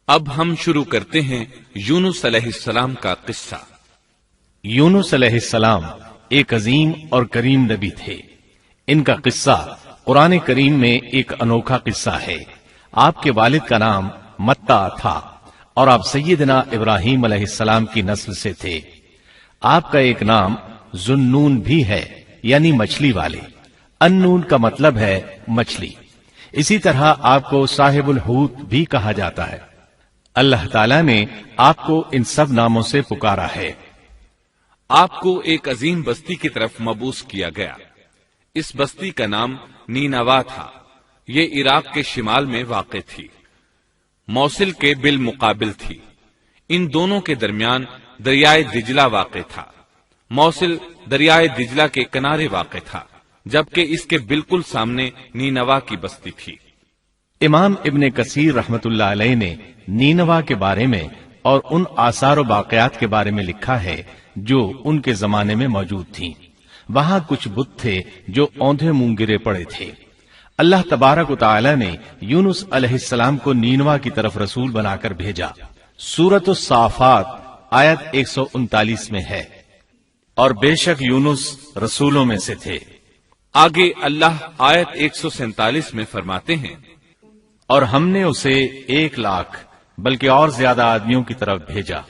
اب ہم شروع کرتے ہیں یونس علیہ السلام کا قصہ۔ یونس علیہ السلام ایک عظیم اور کریم نبی تھے۔ ان کا قصہ قرآن کریم میں ایک انوکھا قصہ ہے۔ آپ کے والد کا نام متا تھا اور آپ سیدنا ابراہیم علیہ السلام کی نسل سے تھے۔ آپ کا ایک نام ذوالنون بھی ہے، یعنی مچھلی والے۔ النون کا مطلب ہے مچھلی۔ اسی طرح آپ کو صاحب الحوت بھی کہا جاتا ہے۔ اللہ تعالیٰ نے آپ کو ان سب ناموں سے پکارا ہے۔ آپ کو ایک عظیم بستی کی طرف مبعوث کیا گیا۔ اس بستی کا نام نینوا تھا۔ یہ عراق کے شمال میں واقع تھی، موصل کے بالمقابل تھی۔ ان دونوں کے درمیان دریائے دجلہ واقع تھا۔ موصل دریائے دجلہ کے کنارے واقع تھا، جبکہ اس کے بالکل سامنے نینوا کی بستی تھی۔ امام ابن کثیر رحمت اللہ علیہ نے نینوا کے بارے میں اور ان آثار و باقیات کے بارے میں لکھا ہے جو ان کے زمانے میں موجود تھیں۔ وہاں کچھ بت تھے جو اوندھے منہ گرے پڑے تھے۔ اللہ تبارک و تعالی نے یونس علیہ السلام کو نینوا کی طرف رسول بنا کر بھیجا۔ سورۃ الصافات آیت 139 میں ہے، اور بے شک یونس رسولوں میں سے تھے۔ آگے اللہ آیت 147 میں فرماتے ہیں، اور ہم نے اسے 1,00,000 بلکہ اور زیادہ آدمیوں کی طرف بھیجا۔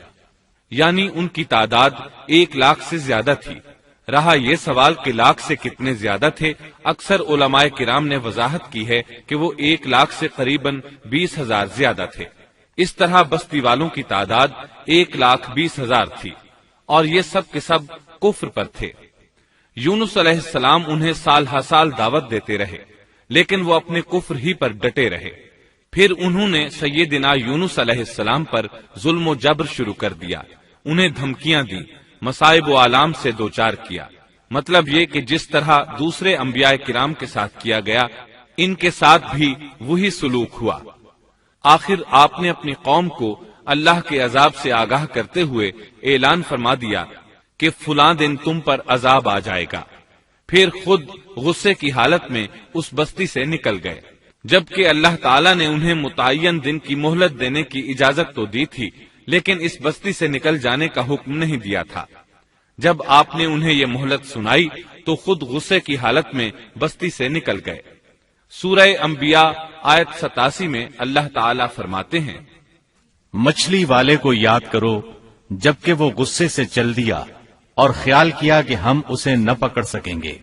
یعنی ان کی تعداد 1,00,000 سے زیادہ تھی۔ رہا یہ سوال کہ لاکھ سے کتنے زیادہ تھے، اکثر علماء کرام نے وضاحت کی ہے کہ وہ 1,00,000 سے قریباً 20,000 زیادہ تھے۔ اس طرح بستی والوں کی تعداد 1,20,000 تھی، اور یہ سب کے سب کفر پر تھے۔ یونس علیہ السلام انہیں سال ہر سال دعوت دیتے رہے، لیکن وہ اپنے کفر ہی پر ڈٹے رہے۔ پھر انہوں نے سیدنا یونس علیہ السلام پر ظلم و جبر شروع کر دیا، انہیں دھمکیاں دی، مصائب و آلام سے دوچار کیا۔ مطلب یہ کہ جس طرح دوسرے انبیاء کرام کے ساتھ کیا گیا، ان کے ساتھ بھی وہی سلوک ہوا۔ آخر آپ نے اپنی قوم کو اللہ کے عذاب سے آگاہ کرتے ہوئے اعلان فرما دیا کہ فلاں دن تم پر عذاب آ جائے گا۔ پھر خود غصے کی حالت میں اس بستی سے نکل گئے، جبکہ اللہ تعالیٰ نے انہیں متعین دن کی مہلت دینے کی اجازت تو دی تھی، لیکن اس بستی سے نکل جانے کا حکم نہیں دیا تھا۔ جب آپ نے انہیں یہ مہلت سنائی تو خود غصے کی حالت میں بستی سے نکل گئے۔ سورہ انبیاء آیت 87 میں اللہ تعالیٰ فرماتے ہیں، مچھلی والے کو یاد کرو جبکہ وہ غصے سے چل دیا اور خیال کیا کہ ہم اسے نہ پکڑ سکیں گے۔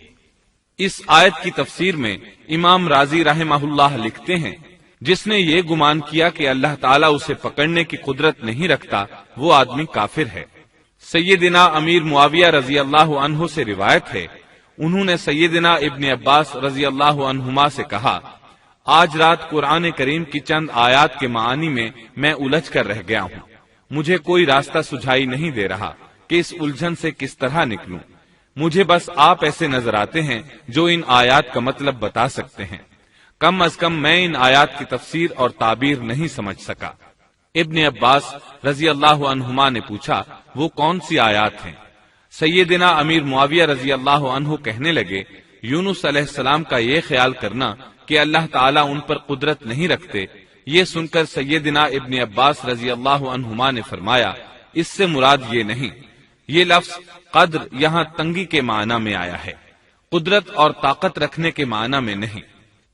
اس آیت کی تفسیر میں امام رازی رحمہ اللہ لکھتے ہیں، جس نے یہ گمان کیا کہ اللہ تعالیٰ اسے پکڑنے کی قدرت نہیں رکھتا، وہ آدمی کافر ہے۔ سیدنا امیر معاویہ رضی اللہ عنہ سے روایت ہے، انہوں نے سیدنا ابن عباس رضی اللہ عنہما سے کہا، آج رات قرآن کریم کی چند آیات کے معانی میں الجھ کر رہ گیا ہوں۔ مجھے کوئی راستہ سجھائی نہیں دے رہا کہ اس الجھن سے کس طرح نکلوں۔ مجھے بس آپ ایسے نظر آتے ہیں جو ان آیات کا مطلب بتا سکتے ہیں۔ کم از کم میں ان آیات کی تفسیر اور تعبیر نہیں سمجھ سکا۔ ابن عباس رضی اللہ عنہما نے پوچھا، وہ کون سی آیات ہیں؟ سیدنا امیر معاویہ رضی اللہ عنہ کہنے لگے، یونس علیہ السلام کا یہ خیال کرنا کہ اللہ تعالیٰ ان پر قدرت نہیں رکھتے۔ یہ سن کر سیدنا ابن عباس رضی اللہ عنہما نے فرمایا، اس سے مراد یہ نہیں۔ یہ لفظ قدر یہاں تنگی کے معنی میں آیا ہے، قدرت اور طاقت رکھنے کے معنی میں نہیں۔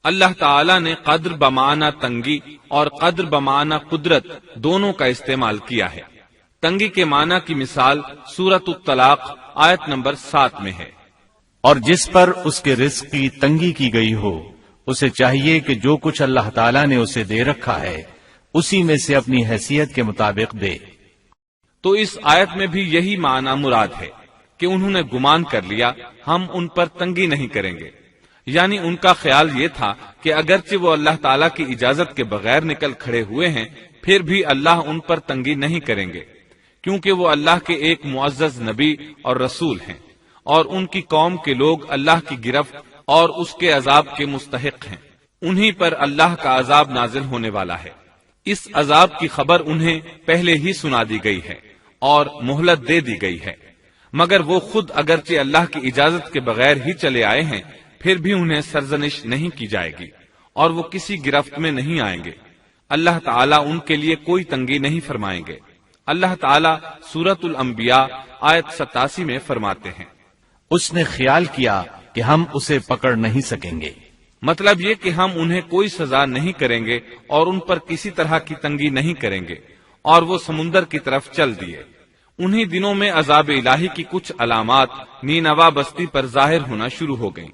اللہ تعالیٰ نے قدر بمعنی تنگی اور قدر بمعنی قدرت دونوں کا استعمال کیا ہے۔ تنگی کے معنی کی مثال سورۃ الطلاق آیت نمبر 7 میں ہے، اور جس پر اس کے رزق کی تنگی کی گئی ہو، اسے چاہیے کہ جو کچھ اللہ تعالیٰ نے اسے دے رکھا ہے اسی میں سے اپنی حیثیت کے مطابق دے۔ تو اس آیت میں بھی یہی معنی مراد ہے کہ انہوں نے گمان کر لیا ہم ان پر تنگی نہیں کریں گے، یعنی ان کا خیال یہ تھا کہ اگرچہ وہ اللہ تعالیٰ کی اجازت کے بغیر نکل کھڑے ہوئے ہیں، پھر بھی اللہ ان پر تنگی نہیں کریں گے، کیونکہ وہ اللہ کے ایک معزز نبی اور رسول ہیں، اور ان کی قوم کے لوگ اللہ کی گرفت اور اس کے عذاب کے مستحق ہیں۔ انہی پر اللہ کا عذاب نازل ہونے والا ہے۔ اس عذاب کی خبر انہیں پہلے ہی سنا دی گئی ہے اور مہلت دے دی گئی ہے، مگر وہ خود اگرچہ اللہ کی اجازت کے بغیر ہی چلے آئے ہیں، پھر بھی انہیں سرزنش نہیں کی جائے گی اور وہ کسی گرفت میں نہیں آئیں گے۔ اللہ تعالیٰ ان کے لیے کوئی تنگی نہیں فرمائیں گے۔ اللہ تعالیٰ سورۃ الانبیاء آیت 87 میں فرماتے ہیں، اس نے خیال کیا کہ ہم اسے پکڑ نہیں سکیں گے۔ مطلب یہ کہ ہم انہیں کوئی سزا نہیں کریں گے اور ان پر کسی طرح کی تنگی نہیں کریں گے، اور وہ سمندر کی طرف چل دیے۔ انہی دنوں میں عذاب الہی کی کچھ علامات نینوا بستی پر ظاہر ہونا شروع ہو گئیں۔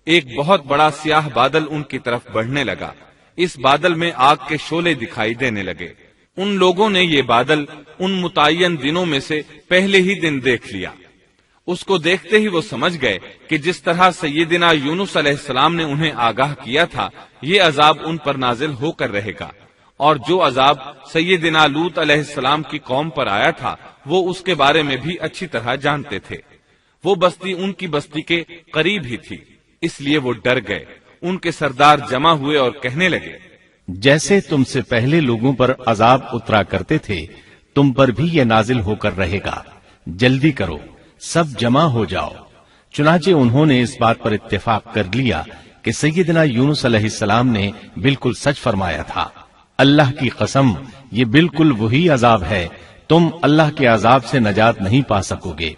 ایک بہت بڑا سیاہ بادل ان کی طرف بڑھنے لگا۔ اس بادل میں آگ کے شعلے دکھائی دینے لگے۔ ان لوگوں نے یہ بادل ان متعین دنوں میں سے پہلے ہی دن دیکھ لیا۔ اس کو دیکھتے ہی وہ سمجھ گئے کہ جس طرح سیدنا یونس علیہ السلام نے انہیں آگاہ کیا تھا، یہ عذاب ان پر نازل ہو کر رہے گا، اور جو عذاب سیدنا لوط علیہ السلام کی قوم پر آیا تھا وہ اس کے بارے میں بھی اچھی طرح جانتے تھے۔ وہ بستی ان کی بستی کے قریب ہی تھی، اس لیے وہ ڈر گئے۔ ان کے سردار جمع ہوئے اور کہنے لگے، جیسے تم سے پہلے لوگوں پر عذاب اترا کرتے تھے، تم پر بھی یہ نازل ہو کر رہے گا، جلدی کرو، سب جمع ہو جاؤ۔ چنانچہ انہوں نے اس بات پر اتفاق کر لیا کہ سیدنا یونس علیہ السلام نے بالکل سچ فرمایا تھا۔ اللہ کی قسم، یہ بالکل وہی عذاب ہے، تم اللہ کے عذاب سے نجات نہیں پا سکو گے۔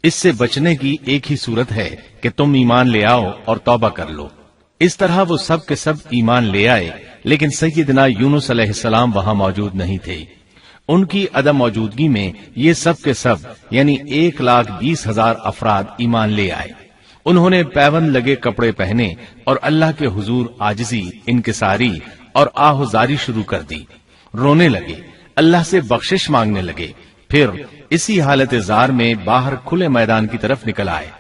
اس سے بچنے کی ایک ہی صورت ہے کہ تم ایمان لے آؤ اور توبہ کر لو۔ اس طرح وہ سب کے سب ایمان لے آئے، لیکن سیدنا یونس علیہ السلام وہاں موجود نہیں تھے۔ ان کی عدم موجودگی میں یہ سب کے سب یعنی 1,20,000 افراد ایمان لے آئے۔ انہوں نے پیوند لگے کپڑے پہنے اور اللہ کے حضور عاجزی، انکساری اور آہوزاری شروع کر دی، رونے لگے، اللہ سے بخشش مانگنے لگے، پھر اسی حالت زار میں باہر کھلے میدان کی طرف نکل آئے۔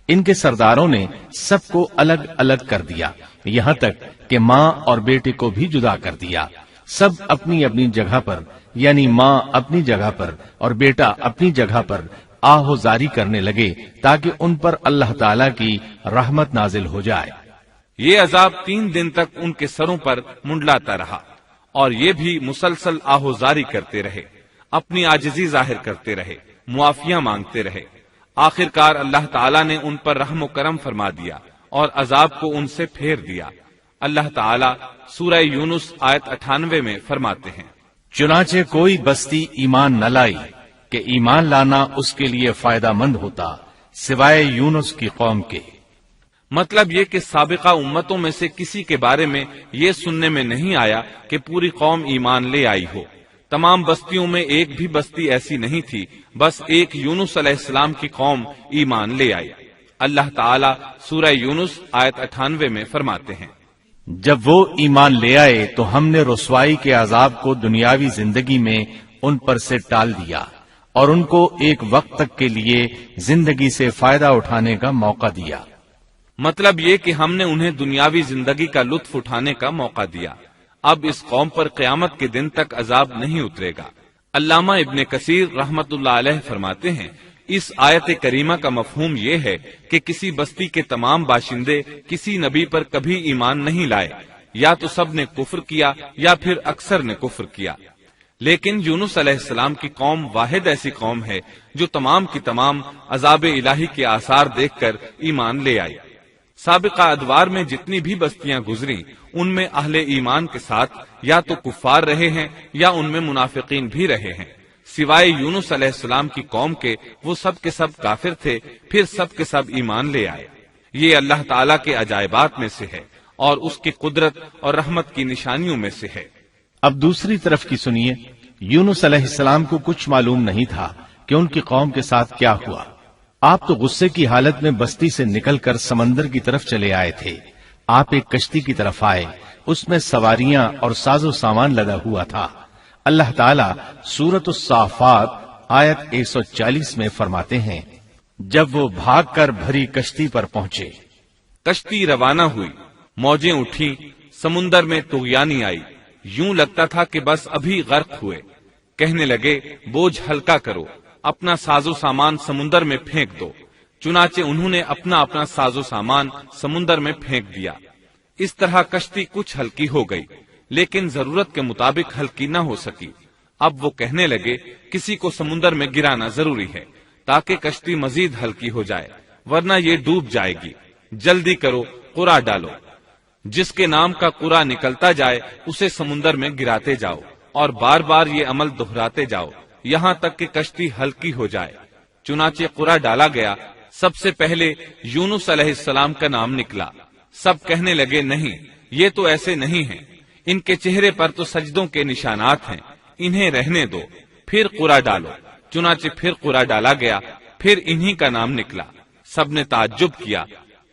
ان کے سرداروں نے سب کو الگ الگ کر دیا، یہاں تک کہ ماں اور بیٹے کو بھی جدا کر دیا۔ سب اپنی اپنی جگہ پر یعنی ماں اپنی جگہ پر اور بیٹا اپنی جگہ پر آہوزاری کرنے لگے تاکہ ان پر اللہ تعالی کی رحمت نازل ہو جائے۔ یہ عذاب 3 دن تک ان کے سروں پر منڈلاتا رہا، اور یہ بھی مسلسل آہوزاری کرتے رہے، اپنی عاجزی ظاہر کرتے رہے، معافیاں مانگتے رہے۔ آخرکار اللہ تعالیٰ نے ان پر رحم و کرم فرما دیا اور عذاب کو ان سے پھیر دیا۔ اللہ تعالیٰ سورہ یونس آیت 98 میں فرماتے ہیں، چنانچہ کوئی بستی ایمان نہ لائی کہ ایمان لانا اس کے لیے فائدہ مند ہوتا سوائے یونس کی قوم کے۔ مطلب یہ کہ سابقہ امتوں میں سے کسی کے بارے میں یہ سننے میں نہیں آیا کہ پوری قوم ایمان لے آئی ہو۔ تمام بستیوں میں ایک بھی بستی ایسی نہیں تھی، بس ایک یونس علیہ السلام کی قوم ایمان لے آئی۔ اللہ تعالیٰ سورہ یونس آیت 98 میں فرماتے ہیں، جب وہ ایمان لے آئے تو ہم نے رسوائی کے عذاب کو دنیاوی زندگی میں ان پر سے ٹال دیا اور ان کو ایک وقت تک کے لیے زندگی سے فائدہ اٹھانے کا موقع دیا۔ مطلب یہ کہ ہم نے انہیں دنیاوی زندگی کا لطف اٹھانے کا موقع دیا۔ اب اس قوم پر قیامت کے دن تک عذاب نہیں اترے گا۔ علامہ ابن کثیر رحمت اللہ علیہ فرماتے ہیں، اس آیت کریمہ کا مفہوم یہ ہے کہ کسی بستی کے تمام باشندے کسی نبی پر کبھی ایمان نہیں لائے، یا تو سب نے کفر کیا یا پھر اکثر نے کفر کیا۔ لیکن یونس علیہ السلام کی قوم واحد ایسی قوم ہے جو تمام کی تمام عذاب الہی کے آثار دیکھ کر ایمان لے آئی۔ سابقہ ادوار میں جتنی بھی بستیاں گزری ان میں اہل ایمان کے ساتھ یا تو کفار رہے ہیں یا ان میں منافقین بھی رہے ہیں، سوائے یونس علیہ السلام کی قوم کے وہ سب کے سب کافر تھے، پھر سب کے سب ایمان لے آئے۔ یہ اللہ تعالیٰ کے عجائبات میں سے ہے اور اس کی قدرت اور رحمت کی نشانیوں میں سے ہے۔ اب دوسری طرف کی سنیے، یونس علیہ السلام کو کچھ معلوم نہیں تھا کہ ان کی قوم کے ساتھ کیا ہوا۔ آپ تو غصے کی حالت میں بستی سے نکل کر سمندر کی طرف چلے آئے تھے۔ آپ ایک کشتی کی طرف آئے، اس میں سواریاں اور ساز و سامان لدا ہوا تھا۔ اللہ تعالیٰ سورۃ الصافات آیت 140 میں فرماتے ہیں، جب وہ بھاگ کر بھری کشتی پر پہنچے، کشتی روانہ ہوئی، موجیں اٹھیں، سمندر میں طغیانی آئی، یوں لگتا تھا کہ بس ابھی غرق ہوئے۔ کہنے لگے، بوجھ ہلکا کرو، اپنا ساز و سامان سمندر میں پھینک دو۔ چنانچہ انہوں نے اپنا اپنا ساز و سامان سمندر میں پھینک دیا۔ اس طرح کشتی کچھ ہلکی ہو گئی، لیکن ضرورت کے مطابق ہلکی نہ ہو سکی۔ اب وہ کہنے لگے، کسی کو سمندر میں گرانا ضروری ہے تاکہ کشتی مزید ہلکی ہو جائے، ورنہ یہ ڈوب جائے گی۔ جلدی کرو، قرعہ ڈالو۔ جس کے نام کا قرا نکلتا جائے اسے سمندر میں گراتے جاؤ اور بار بار یہ عمل دہراتے جاؤ یہاں تک کہ کشتی ہلکی ہو جائے۔ چنانچہ قرا ڈالا گیا، سب سے پہلے یونس علیہ السلام کا نام نکلا۔ سب کہنے لگے نہیں، یہ تو ایسے نہیں ہیں، ان کے چہرے پر تو سجدوں کے نشانات ہیں، انہیں رہنے دو، پھر قرا ڈالو۔ چنانچہ پھر قرا ڈالا گیا، پھر انہی کا نام نکلا۔ سب نے تعجب کیا۔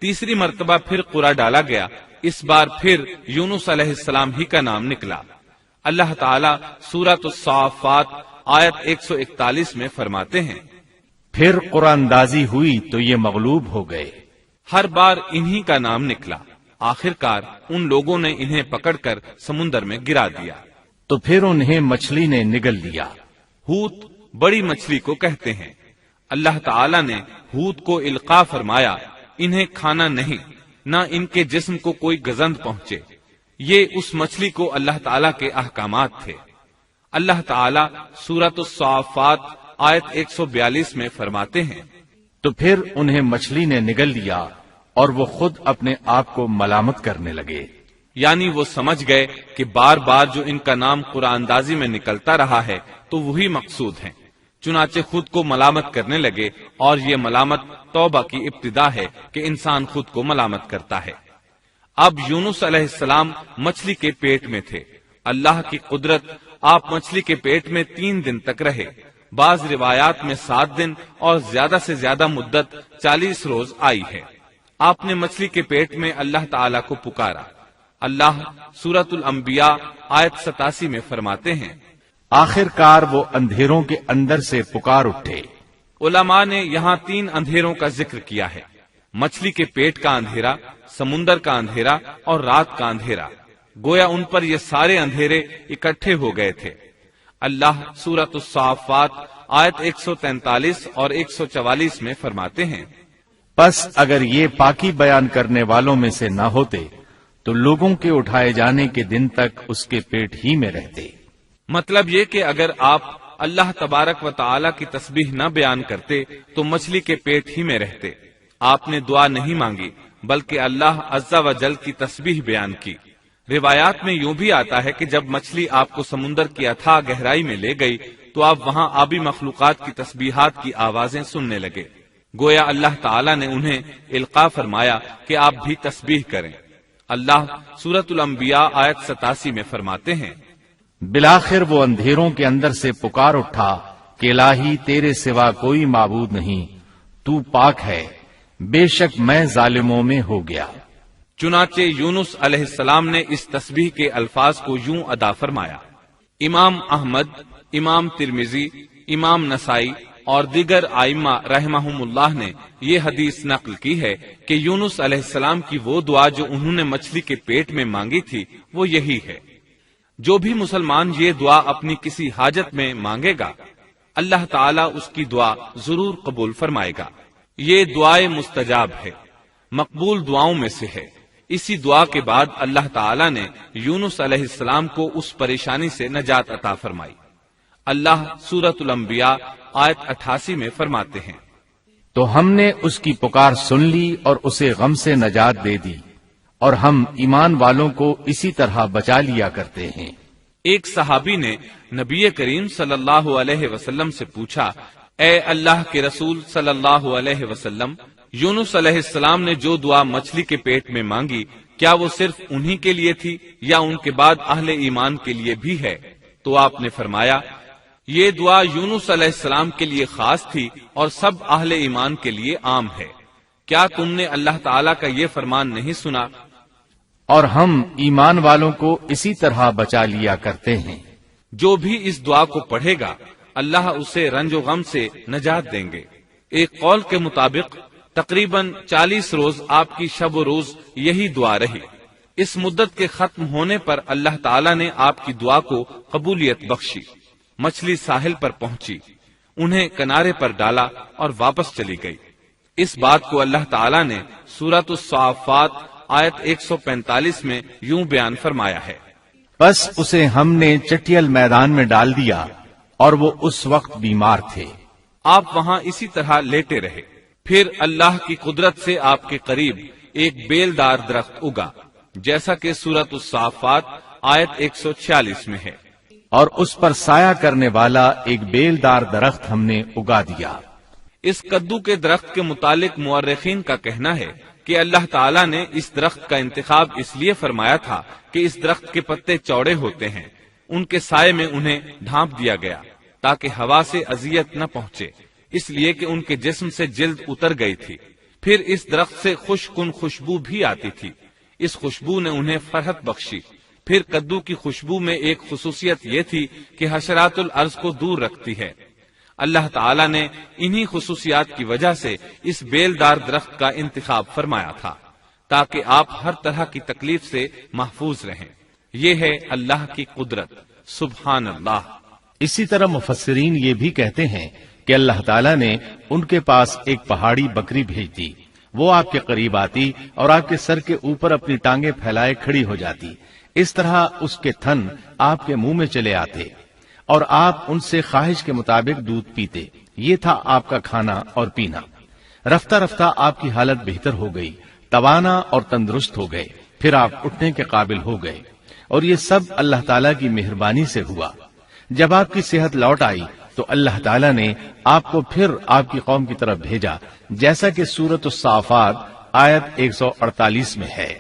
تیسری مرتبہ پھر قرا ڈالا گیا، اس بار پھر یونس علیہ السلام ہی کا نام نکلا۔ اللہ تعالیٰ سورۃ الصافات آیت 141 میں فرماتے ہیں، پھر قرآن اندازی ہوئی تو یہ مغلوب ہو گئے۔ ہر بار انہی کا نام نکلا۔ آخر کار ان لوگوں نے انہیں پکڑ کر سمندر میں گرا دیا۔ تو پھر انہیں مچھلی نے نگل لیا۔ حوت بڑی مچھلی کو کہتے ہیں۔ اللہ تعالیٰ نے حوت کو القاء فرمایا، انہیں کھانا نہیں، نہ ان کے جسم کو کوئی گزند پہنچے۔ یہ اس مچھلی کو اللہ تعالیٰ کے احکامات تھے۔ اللہ تعالیٰ سورۃ الصافات آیت 142 میں فرماتے ہیں، تو پھر انہیں مچھلی نے نگل لیا اور وہ خود اپنے آپ کو ملامت کرنے لگے۔ یعنی وہ سمجھ گئے کہ بار بار جو ان کا نام قرآن اندازی میں نکلتا رہا ہے تو وہی مقصود ہیں، چنانچہ خود کو ملامت کرنے لگے، اور یہ ملامت توبہ کی ابتدا ہے کہ انسان خود کو ملامت کرتا ہے۔ اب یونس علیہ السلام مچھلی کے پیٹ میں تھے۔ اللہ کی قدرت، آپ مچھلی کے پیٹ میں 3 دن تک رہے، بعض روایات میں 7 دن اور زیادہ سے زیادہ مدت 40 روز آئی ہے۔ آپ نے مچھلی کے پیٹ میں اللہ تعالیٰ کو پکارا۔ اللہ سورۃ الانبیاء آیت 87 میں فرماتے ہیں، آخر کار وہ اندھیروں کے اندر سے پکار اٹھے۔ علماء نے یہاں 3 اندھیروں کا ذکر کیا ہے، مچھلی کے پیٹ کا اندھیرا، سمندر کا اندھیرا اور رات کا اندھیرا۔ گویا ان پر یہ سارے اندھیرے اکٹھے ہو گئے تھے۔ اللہ سورۃ الصافات آیت 143 اور 144 میں فرماتے ہیں، پس اگر یہ پاکی بیان کرنے والوں میں سے نہ ہوتے تو لوگوں کے اٹھائے جانے کے دن تک اس کے پیٹ ہی میں رہتے۔ مطلب یہ کہ اگر آپ اللہ تبارک و تعالی کی تسبیح نہ بیان کرتے تو مچھلی کے پیٹ ہی میں رہتے۔ آپ نے دعا نہیں مانگی بلکہ اللہ عز و جل کی تسبیح بیان کی۔ روایات میں یوں بھی آتا ہے کہ جب مچھلی آپ کو سمندر کی اتھاہ گہرائی میں لے گئی تو آپ وہاں آبی مخلوقات کی تسبیحات کی آوازیں سننے لگے۔ گویا اللہ تعالیٰ نے انہیں القاء فرمایا کہ آپ بھی تسبیح کریں۔ اللہ سورۃ الانبیاء آیت 87 میں فرماتے ہیں، بالآخر وہ اندھیروں کے اندر سے پکار اٹھا کہ الہی تیرے سوا کوئی معبود نہیں، تو پاک ہے، بے شک میں ظالموں میں ہو گیا۔ چنانچہ یونس علیہ السلام نے اس تسبیح کے الفاظ کو یوں ادا فرمایا۔ امام احمد، امام ترمذی، امام نسائی اور دیگر ائمہ رحمہم اللہ نے یہ حدیث نقل کی ہے کہ یونس علیہ السلام کی وہ دعا جو انہوں نے مچھلی کے پیٹ میں مانگی تھی وہ یہی ہے۔ جو بھی مسلمان یہ دعا اپنی کسی حاجت میں مانگے گا، اللہ تعالیٰ اس کی دعا ضرور قبول فرمائے گا۔ یہ دعائے مستجاب ہے، مقبول دعاؤں میں سے ہے۔ اسی دعا کے بعد اللہ تعالیٰ نے یونس علیہ السلام کو اس پریشانی سے نجات عطا فرمائی۔ اللہ سورۃ الانبیاء آیت 88 میں فرماتے ہیں، تو ہم نے اس کی پکار سن لی اور اسے غم سے نجات دے دی، اور ہم ایمان والوں کو اسی طرح بچا لیا کرتے ہیں۔ ایک صحابی نے نبی کریم صلی اللہ علیہ وسلم سے پوچھا، اے اللہ کے رسول صلی اللہ علیہ وسلم، یونس علیہ السلام نے جو دعا مچھلی کے پیٹ میں مانگی، کیا وہ صرف انہی کے لیے تھی یا ان کے بعد اہل ایمان کے لیے بھی ہے؟ تو آپ نے فرمایا، یہ دعا یونس علیہ السلام کے لیے خاص تھی اور سب اہل ایمان کے لیے عام ہے۔ کیا تم نے اللہ تعالیٰ کا یہ فرمان نہیں سنا؟ اور ہم ایمان والوں کو اسی طرح بچا لیا کرتے ہیں۔ جو بھی اس دعا کو پڑھے گا اللہ اسے رنج و غم سے نجات دیں گے۔ ایک قول کے مطابق تقریباً 40 روز آپ کی شب و روز یہی دعا رہی۔ اس مدت کے ختم ہونے پر اللہ تعالیٰ نے آپ کی دعا کو قبولیت بخشی۔ مچھلی ساحل پر پہنچی، انہیں کنارے پر ڈالا اور واپس چلی گئی۔ اس بات کو اللہ تعالیٰ نے سورۃ الصافات آیت 145 میں یوں بیان فرمایا ہے، بس اسے ہم نے چٹیل میدان میں ڈال دیا اور وہ اس وقت بیمار تھے۔ آپ وہاں اسی طرح لیٹے رہے۔ پھر اللہ کی قدرت سے آپ کے قریب ایک بیلدار درخت اگا، جیسا کہ سورۃ الصافات آیت 146 میں ہے۔ اور اس پر سایہ کرنے والا ایک بیلدار درخت ہم نے اگا دیا۔ اس کدو کے درخت کے متعلق مورخین کا کہنا ہے کہ اللہ تعالیٰ نے اس درخت کا انتخاب اس لیے فرمایا تھا کہ اس درخت کے پتے چوڑے ہوتے ہیں، ان کے سائے میں انہیں ڈھانپ دیا گیا تاکہ ہوا سے اذیت نہ پہنچے، اس لیے کہ ان کے جسم سے جلد اتر گئی تھی۔ پھر اس درخت سے خوشکن خوشبو بھی آتی تھی، اس خوشبو نے انہیں فرحت بخشی۔ پھر کدو کی خوشبو میں ایک خصوصیت یہ تھی کہ حشرات الارض کو دور رکھتی ہے۔ اللہ تعالیٰ نے انہی خصوصیات کی وجہ سے اس بیلدار درخت کا انتخاب فرمایا تھا تاکہ آپ ہر طرح کی تکلیف سے محفوظ رہیں۔ یہ ہے اللہ کی قدرت، سبحان اللہ۔ اسی طرح مفسرین یہ بھی کہتے ہیں کہ اللہ تعالیٰ نے ان کے پاس ایک پہاڑی بکری بھیج دی، وہ آپ کے قریب آتی اور آپ کے سر کے اوپر اپنی ٹانگیں پھیلائے کھڑی ہو جاتی، اس طرح اس کے تھن آپ کے منہ میں چلے آتے اور آپ ان سے خواہش کے مطابق دودھ پیتے۔ یہ تھا آپ کا کھانا اور پینا۔ رفتہ رفتہ آپ کی حالت بہتر ہو گئی، توانا اور تندرست ہو گئے، پھر آپ اٹھنے کے قابل ہو گئے، اور یہ سب اللہ تعالیٰ کی مہربانی سے ہوا۔ جب آپ کی صحت لوٹ آئی تو اللہ تعالیٰ نے آپ کو پھر آپ کی قوم کی طرف بھیجا، جیسا کہ سورۃ الصافات آیت 148 میں ہے۔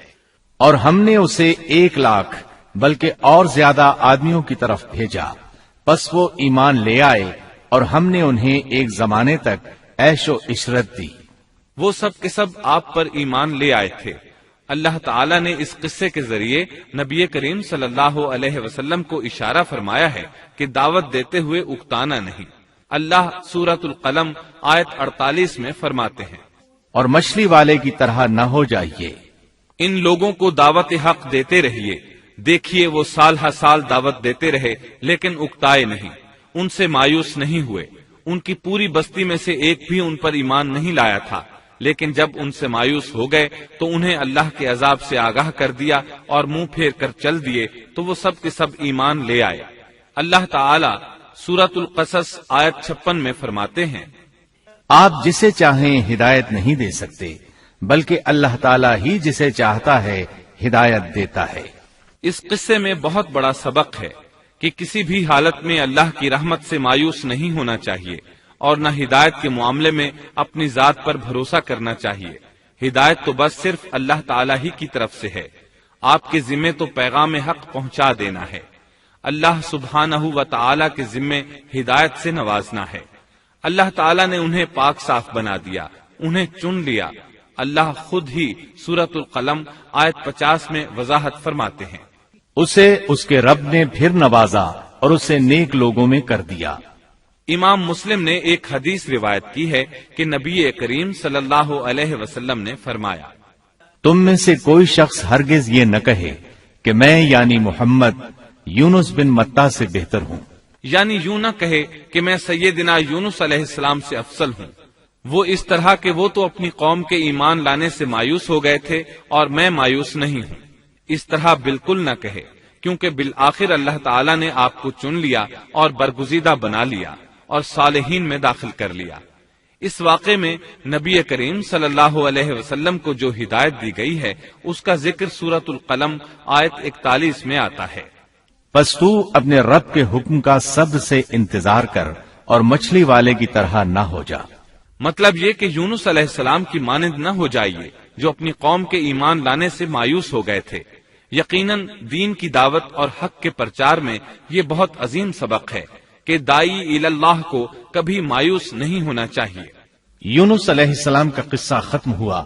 اور ہم نے اسے 1,00,000 بلکہ اور زیادہ آدمیوں کی طرف بھیجا، پس وہ ایمان لے آئے اور ہم نے انہیں ایک زمانے تک عیش و عشرت دی۔ وہ سب کے سب آپ پر ایمان لے آئے تھے۔ اللہ تعالیٰ نے اس قصے کے ذریعے نبی کریم صلی اللہ علیہ وسلم کو اشارہ فرمایا ہے کہ دعوت دیتے ہوئے اکتانا نہیں۔ اللہ سورۃ القلم آیت 48 میں فرماتے ہیں، اور مچھلی والے کی طرح نہ ہو جائیے۔ ان لوگوں کو دعوت حق دیتے رہیے، دیکھیے وہ سال ہر سال دعوت دیتے رہے لیکن اکتائے نہیں، ان سے مایوس نہیں ہوئے۔ ان کی پوری بستی میں سے ایک بھی ان پر ایمان نہیں لایا تھا، لیکن جب ان سے مایوس ہو گئے تو انہیں اللہ کے عذاب سے آگاہ کر دیا اور منہ پھیر کر چل دیے تو وہ سب کے سب ایمان لے آئے۔ اللہ تعالی سورۃ القصص آیت 56 میں فرماتے ہیں، آپ جسے چاہیں ہدایت نہیں دے سکتے، بلکہ اللہ تعالیٰ ہی جسے چاہتا ہے ہدایت دیتا ہے۔ اس قصے میں بہت بڑا سبق ہے کہ کسی بھی حالت میں اللہ کی رحمت سے مایوس نہیں ہونا چاہیے اور نہ ہدایت کے معاملے میں اپنی ذات پر بھروسہ کرنا چاہیے۔ ہدایت تو بس صرف اللہ تعالیٰ ہی کی طرف سے ہے، آپ کے ذمے تو پیغام حق پہنچا دینا ہے۔ اللہ سبحانہ و تعالیٰ کے ذمے ہدایت سے نوازنا ہے۔ اللہ تعالیٰ نے انہیں پاک صاف بنا دیا، انہیں چن لیا۔ اللہ خود ہی سورۃ القلم آیت 50 میں وضاحت فرماتے ہیں، اسے اس کے رب نے پھر نوازا اور اسے نیک لوگوں میں کر دیا۔ امام مسلم نے ایک حدیث روایت کی ہے کہ نبی کریم صلی اللہ علیہ وسلم نے فرمایا، تم میں سے کوئی شخص ہرگز یہ نہ کہے کہ میں یعنی محمد یونس بن متا سے بہتر ہوں، یعنی یوں نہ کہے کہ میں سیدنا یونس علیہ السلام سے افضل ہوں، وہ اس طرح کہ وہ تو اپنی قوم کے ایمان لانے سے مایوس ہو گئے تھے اور میں مایوس نہیں ہوں۔ اس طرح بالکل نہ کہے، کیونکہ بالآخر اللہ تعالیٰ نے آپ کو چن لیا اور برگزیدہ بنا لیا اور صالحین میں داخل کر لیا۔ اس واقعے میں نبی کریم صلی اللہ علیہ وسلم کو جو ہدایت دی گئی ہے اس کا ذکر سورۃ القلم آیت 41 میں آتا ہے، پس تو اپنے رب کے حکم کا صبر سے انتظار کر اور مچھلی والے کی طرح نہ ہو جا۔ مطلب یہ کہ یونس علیہ السلام کی مانند نہ ہو جائیے جو اپنی قوم کے ایمان لانے سے مایوس ہو گئے تھے۔ یقیناً دین کی دعوت اور حق کے پرچار میں یہ بہت عظیم سبق ہے کہ داعی اللہ کو کبھی مایوس نہیں ہونا چاہیے۔ یونس علیہ السلام کا قصہ ختم ہوا